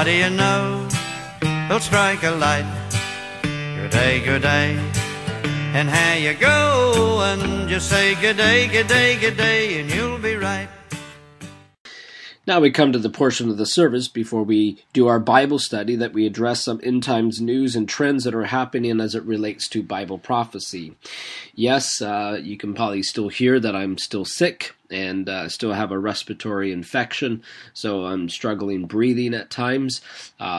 do you know? They'll strike a light. Good day, and how you go? And just say good day, and you'll be right. Now we come to the portion of the service before we do our Bible study that we address some end times news and trends that are happening as it relates to Bible prophecy. Yes, you can probably still hear that I'm still sick and still have a respiratory infection, so I'm struggling breathing at times,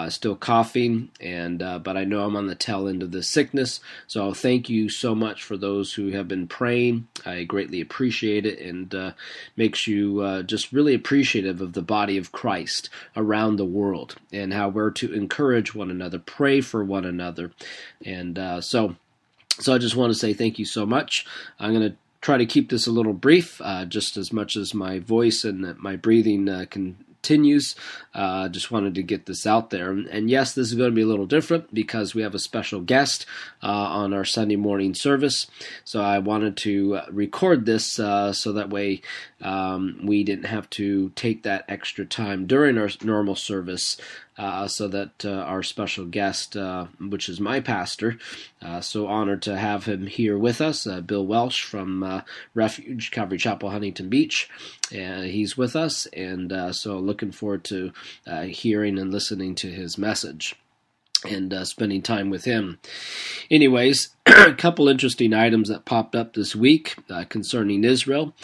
still coughing, and but I know I'm on the tail end of this sickness, so thank you so much for those who have been praying. I greatly appreciate it, and makes you just really appreciative of the body of Christ around the world and how we're to encourage one another, pray for one another, and so I just want to say thank you so much. I'm going to try to keep this a little brief, just as much as my voice and my breathing continues. Just wanted to get this out there. And yes, this is going to be a little different because we have a special guest on our Sunday morning service. So I wanted to record this so that way we didn't have to take that extra time during our normal service, so that our special guest, which is my pastor, so honored to have him here with us, Bill Welsh from Refuge Calvary Chapel, Huntington Beach. He's with us, and so looking forward to hearing and listening to his message and spending time with him. Anyways, a couple interesting items that popped up this week concerning Israel,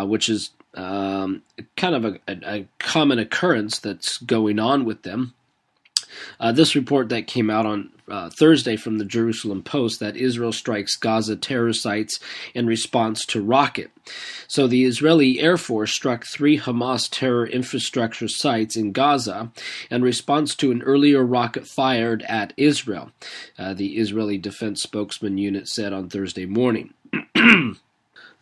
which is kind of a common occurrence that's going on with them. This report that came out on Thursday from the Jerusalem Post that Israel strikes Gaza terror sites in response to rocket. So the Israeli Air Force struck 3 Hamas terror infrastructure sites in Gaza in response to an earlier rocket fired at Israel, the Israeli Defense Spokesman Unit said on Thursday morning.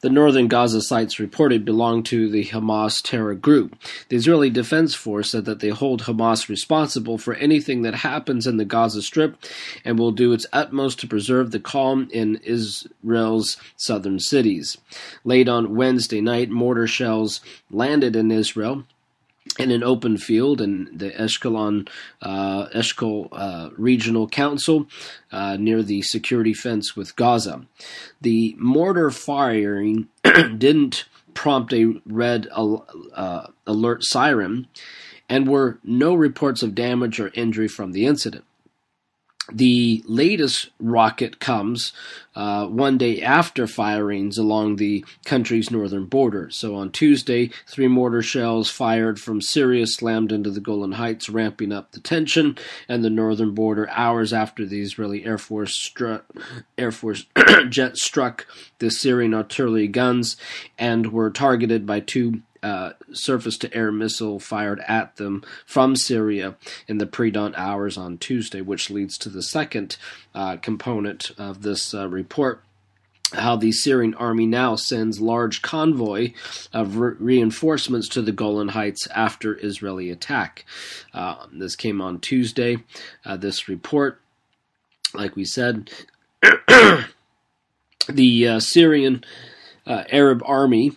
The northern Gaza sites reported belong to the Hamas terror group. The Israeli Defense Force said that they hold Hamas responsible for anything that happens in the Gaza Strip and will do its utmost to preserve the calm in Israel's southern cities. Late on Wednesday night, mortar shells landed in Israel in an open field in the Eshkol Regional Council near the security fence with Gaza. The mortar firing didn't prompt a red alert siren, and were no reports of damage or injury from the incident. The latest rocket comes one day after firings along the country's northern border. So on Tuesday, 3 mortar shells fired from Syria slammed into the Golan Heights, ramping up the tension and the northern border hours after the Israeli Air Force jet struck the Syrian artillery guns and were targeted by 2 surface-to-air missile fired at them from Syria in the pre-dawn hours on Tuesday, which leads to the second component of this report, how the Syrian Army now sends large convoy of reinforcements to the Golan Heights after Israeli attack. This came on Tuesday, this report. Like we said, the Syrian Arab Army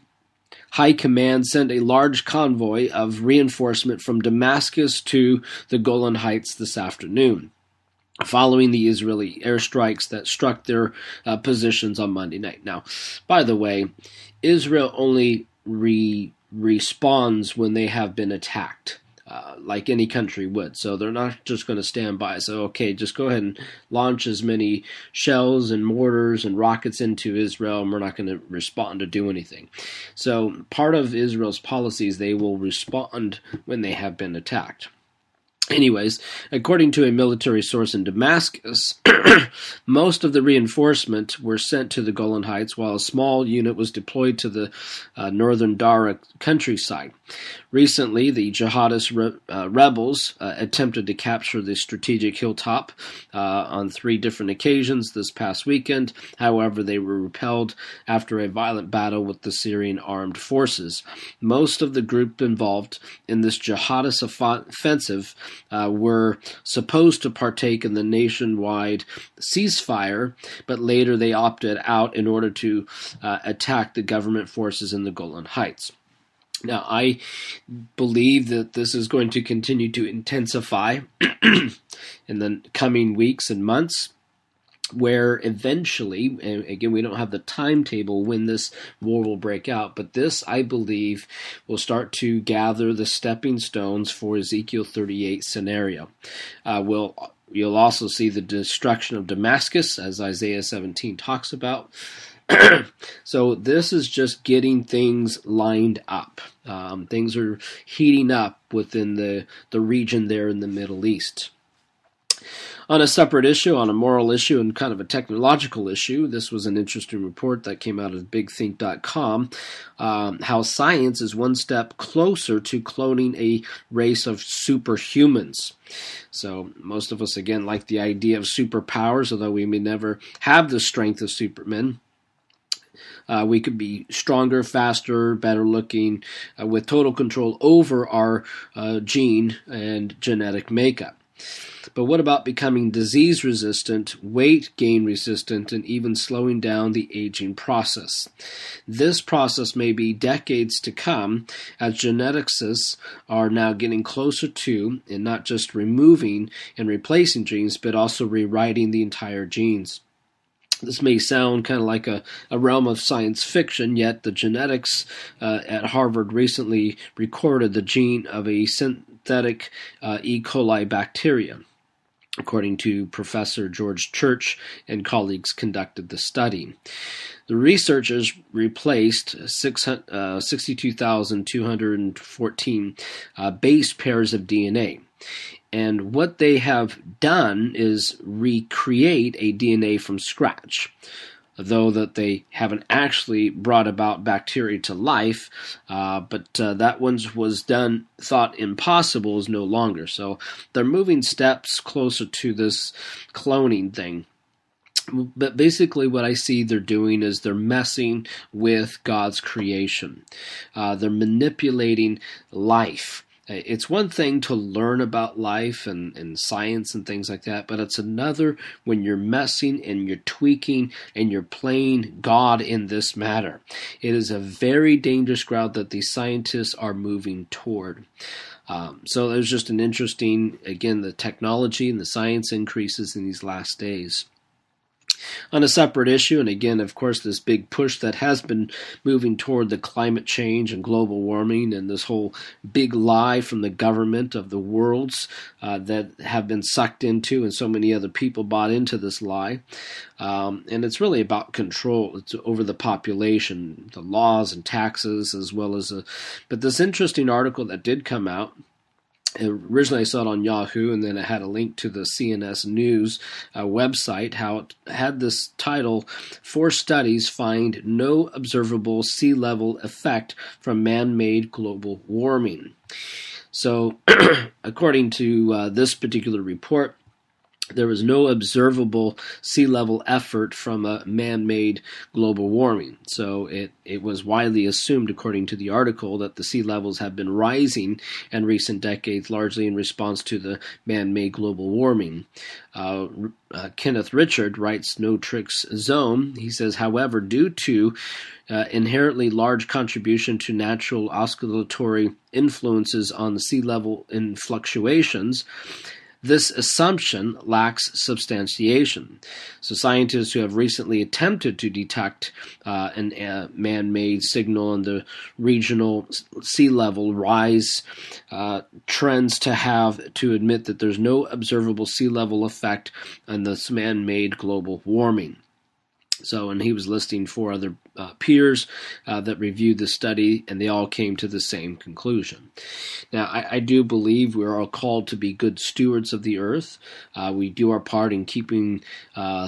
High Command sent a large convoy of reinforcement from Damascus to the Golan Heights this afternoon, following the Israeli airstrikes that struck their positions on Monday night. Now, by the way, Israel only responds when they have been attacked, like any country would. So they're not just going to stand by. So, okay, just go ahead and launch as many shells and mortars and rockets into Israel, and we're not going to respond or do anything. So part of Israel's policy is they will respond when they have been attacked. Anyways, according to a military source in Damascus, most of the reinforcement were sent to the Golan Heights, while a small unit was deployed to the northern Dara countryside. Recently, the jihadist rebels attempted to capture the strategic hilltop on 3 different occasions this past weekend. However, they were repelled after a violent battle with the Syrian armed forces. Most of the group involved in this jihadist offensive were supposed to partake in the nationwide ceasefire, but later they opted out in order to attack the government forces in the Golan Heights. Now, I believe that this is going to continue to intensify in the coming weeks and months, where eventually, and again, we don't have the timetable when this war will break out, but this, I believe, will start to gather the stepping stones for Ezekiel 38 scenario. You'll also see the destruction of Damascus, as Isaiah 17 talks about. So this is just getting things lined up. Things are heating up within the region there in the Middle East. On a separate issue, on a moral issue and kind of a technological issue, this was an interesting report that came out of bigthink.com, how science is one step closer to cloning a race of superhumans. So most of us, again, like the idea of superpowers, although we may never have the strength of supermen. We could be stronger, faster, better looking, with total control over our gene and genetic makeup. But what about becoming disease resistant, weight gain resistant, and even slowing down the aging process? This process may be decades to come, as geneticists are now getting closer to, and not just removing and replacing genes, but also rewriting the entire genes. This may sound kind of like a realm of science fiction, yet the genetics at Harvard recently recorded the gene of a synthetic E. coli bacteria. According to Professor George Church and colleagues conducted the study. The researchers replaced 62,214 base pairs of DNA. And what they have done is recreate a DNA from scratch. Though that they haven't actually brought about bacteria to life, but that one was thought impossible is no longer. So they're moving steps closer to this cloning thing. But basically what I see they're doing is they're messing with God's creation. They're manipulating life. It's one thing to learn about life and science and things like that, but it's another when you're messing and you're tweaking and you're playing God in this matter. It is a very dangerous ground that these scientists are moving toward. So there's just an interesting, again, the technology and the science increases in these last days. On a separate issue, and again, of course, this big push that has been moving toward the climate change and global warming and this whole big lie from the government of the worlds that have been sucked into, and so many other people bought into this lie. And it's really about control. It's over the population, the laws and taxes, as well as but this interesting article that did come out. Originally I saw it on Yahoo, and then it had a link to the CNS News website, how it had this title, 4 studies find no observable sea level effect from man-made global warming. So according to this particular report, there was no observable sea level effort from a man-made global warming. So it was widely assumed, according to the article, that the sea levels have been rising in recent decades, largely in response to the man-made global warming. Kenneth Richard writes No Tricks Zone. He says, however, due to inherently large contribution to natural oscillatory influences on the sea level in fluctuations, this assumption lacks substantiation. So scientists who have recently attempted to detect a man-made signal in the regional sea level rise trends to have to admit that there's no observable sea level effect on this man-made global warming. So, and he was listing 4 other peers that reviewed the study, and they all came to the same conclusion. Now, I do believe we're all called to be good stewards of the earth. We do our part in keeping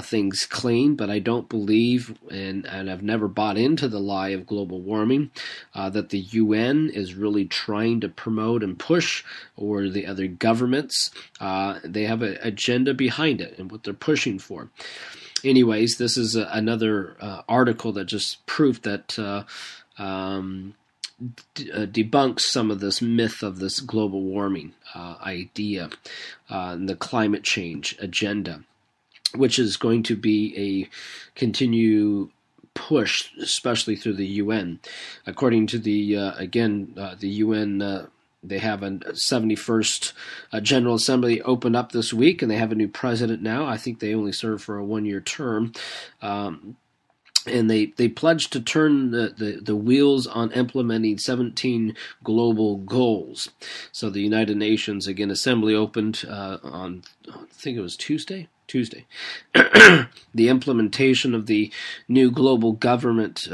things clean, but I don't believe, and I've never bought into the lie of global warming, that the UN is really trying to promote and push, or the other governments. They have an agenda behind it and what they're pushing for. Anyways, this is another article that just proved that debunks some of this myth of this global warming idea and the climate change agenda, which is going to be a continue push, especially through the UN. According to the UN, they have a 71st General Assembly opened up this week, and they have a new president now. I think they only serve for a one-year term. And they pledged to turn the wheels on implementing 17 global goals. So the United Nations, again, Assembly opened on, I think it was Tuesday, the implementation of the new global government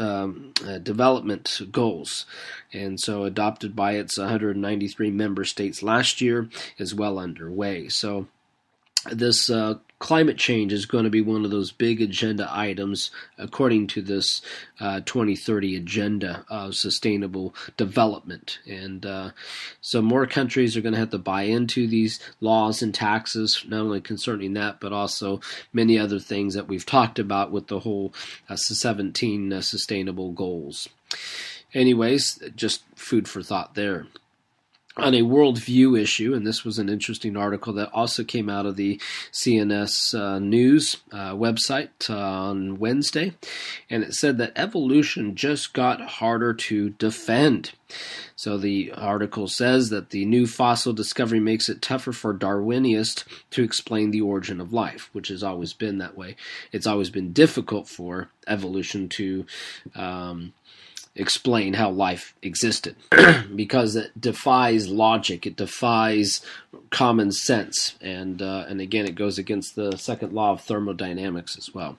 development goals. And so adopted by its 193 member states last year is well underway. So this climate change is going to be one of those big agenda items according to this 2030 agenda of sustainable development. And so more countries are going to have to buy into these laws and taxes, not only concerning that, but also many other things that we've talked about with the whole 17 sustainable goals. Anyways, just food for thought there. On a worldview issue, and this was an interesting article that also came out of the CNS News website on Wednesday, and it said that evolution just got harder to defend. So the article says that the new fossil discovery makes it tougher for Darwinists to explain the origin of life, which has always been that way. It's always been difficult for evolution to explain how life existed because it defies logic, it defies common sense, and again it goes against the second law of thermodynamics as well.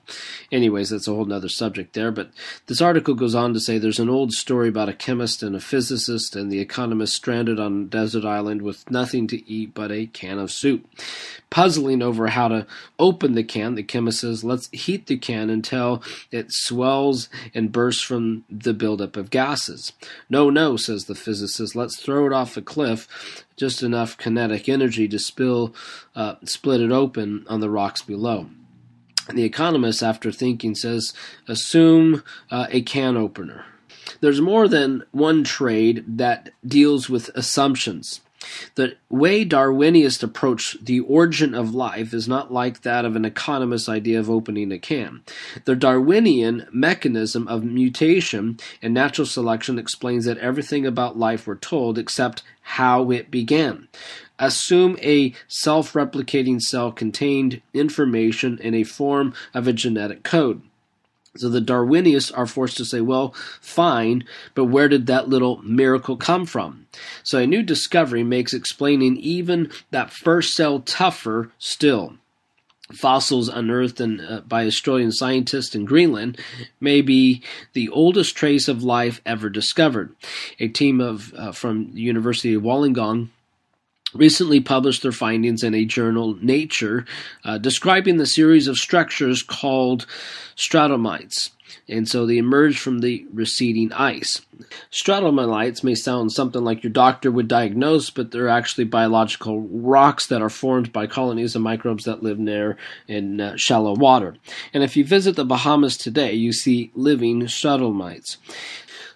Anyways, that's a whole nother subject there, but this article goes on to say there's an old story about a chemist and a physicist and the economist stranded on a desert island with nothing to eat but a can of soup. Puzzling over how to open the can, the chemist says, let's heat the can until it swells and bursts from the buildup of gases. No, says the physicist, let's throw it off a cliff, just enough kinetic energy to split it open on the rocks below. And the economist, after thinking, says, assume a can opener. There's more than one trade that deals with assumptions. The way Darwinists approach the origin of life is not like that of an economist's idea of opening a can. The Darwinian mechanism of mutation and natural selection explains that everything about life we're told except how it began. Assume a self-replicating cell contained information in a form of a genetic code. So the Darwinists are forced to say, well, fine, but where did that little miracle come from? So a new discovery makes explaining even that first cell tougher still. Fossils unearthed by Australian scientists in Greenland may be the oldest trace of life ever discovered. A team from the University of Wollongong recently published their findings in a journal, Nature, describing the series of structures called stratomites. And so they emerged from the receding ice. Stratomites may sound something like your doctor would diagnose, but they're actually biological rocks that are formed by colonies of microbes that live near in shallow water. And if you visit the Bahamas today, you see living stratomites.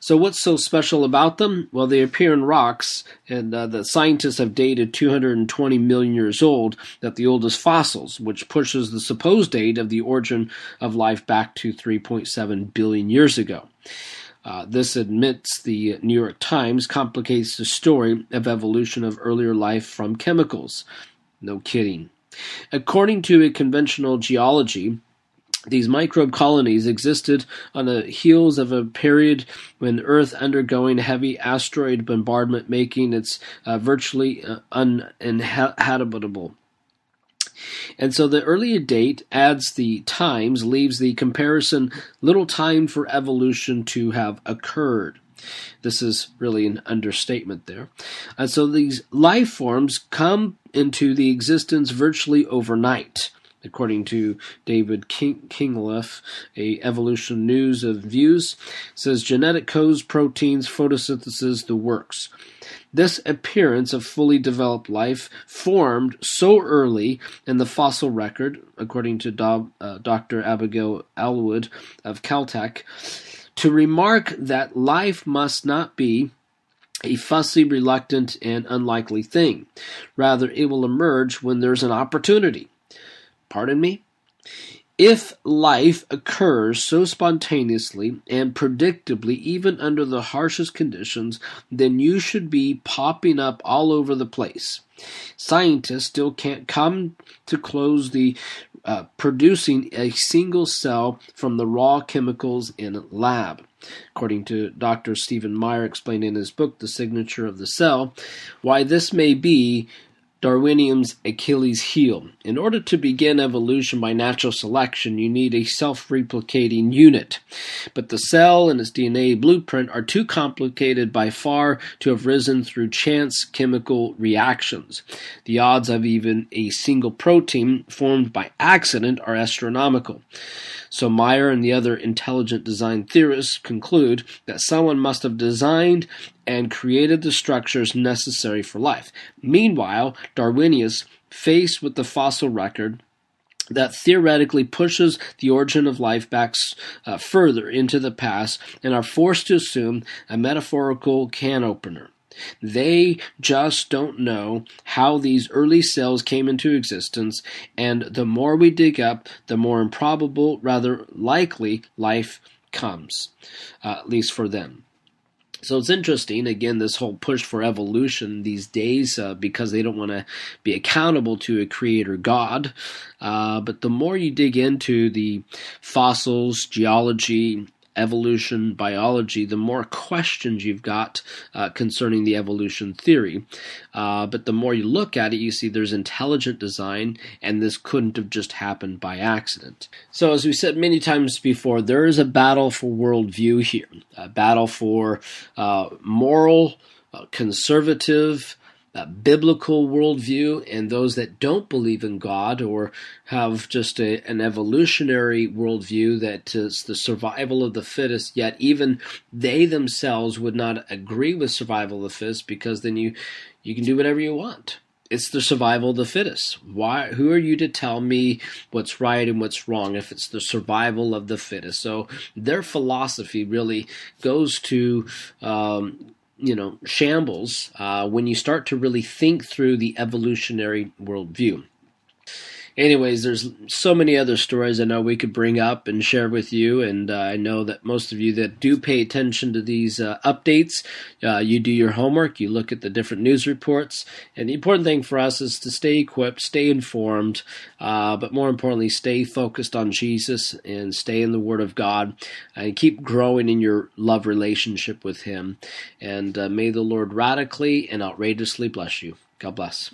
So what's so special about them? Well, they appear in rocks, and the scientists have dated 220 million years old at the oldest fossils, which pushes the supposed date of the origin of life back to 3.7 billion years ago. This, admits the New York Times, complicates the story of evolution of earlier life from chemicals. No kidding. According to a conventional geology, these microbe colonies existed on the heels of a period when Earth undergoing heavy asteroid bombardment, making it virtually uninhabitable. And so the earlier date adds the times, leaves the comparison little time for evolution to have occurred. This is really an understatement there. And so these life forms come into the existence virtually overnight. According to David Kingleff, a Evolution News of Views, says genetic codes, proteins, photosynthesis, the works. This appearance of fully developed life formed so early in the fossil record, according to Dr. Abigail Elwood of Caltech, to remark that life must not be a fussy, reluctant, and unlikely thing. Rather, it will emerge when there's an opportunity. Pardon me? If life occurs so spontaneously and predictably, even under the harshest conditions, then you should be popping up all over the place. Scientists still can't come to close the producing a single cell from the raw chemicals in a lab. According to Dr. Stephen Meyer explained in his book, The Signature of the Cell, why this may be Darwinian's Achilles heel. In order to begin evolution by natural selection, you need a self-replicating unit. But the cell and its DNA blueprint are too complicated by far to have risen through chance chemical reactions. The odds of even a single protein formed by accident are astronomical. So Meyer and the other intelligent design theorists conclude that someone must have designed and created the structures necessary for life. Meanwhile, Darwinians, faced with the fossil record that theoretically pushes the origin of life back further into the past, and are forced to assume a metaphorical can opener. They just don't know how these early cells came into existence, and the more we dig up, the more improbable, rather likely, life comes, at least for them. So it's interesting, again, this whole push for evolution these days, because they don't want to be accountable to a creator God. But the more you dig into the fossils, geology, evolution, biology, the more questions you've got concerning the evolution theory. But the more you look at it, you see there's intelligent design, and this couldn't have just happened by accident. So as we said many times before, there is a battle for worldview here, a battle for moral, conservative, biblical worldview, and those that don't believe in God or have just an evolutionary worldview that is the survival of the fittest, yet even they themselves would not agree with survival of the fittest, because then you can do whatever you want. It's the survival of the fittest. Who are you to tell me what's right and what's wrong if it's the survival of the fittest? So their philosophy really goes to shambles when you start to really think through the evolutionary worldview. Anyways, there's so many other stories I know we could bring up and share with you, and I know that most of you that do pay attention to these updates, you do your homework, you look at the different news reports, and the important thing for us is to stay equipped, stay informed, but more importantly, stay focused on Jesus and stay in the Word of God, and keep growing in your love relationship with Him. And may the Lord radically and outrageously bless you. God bless.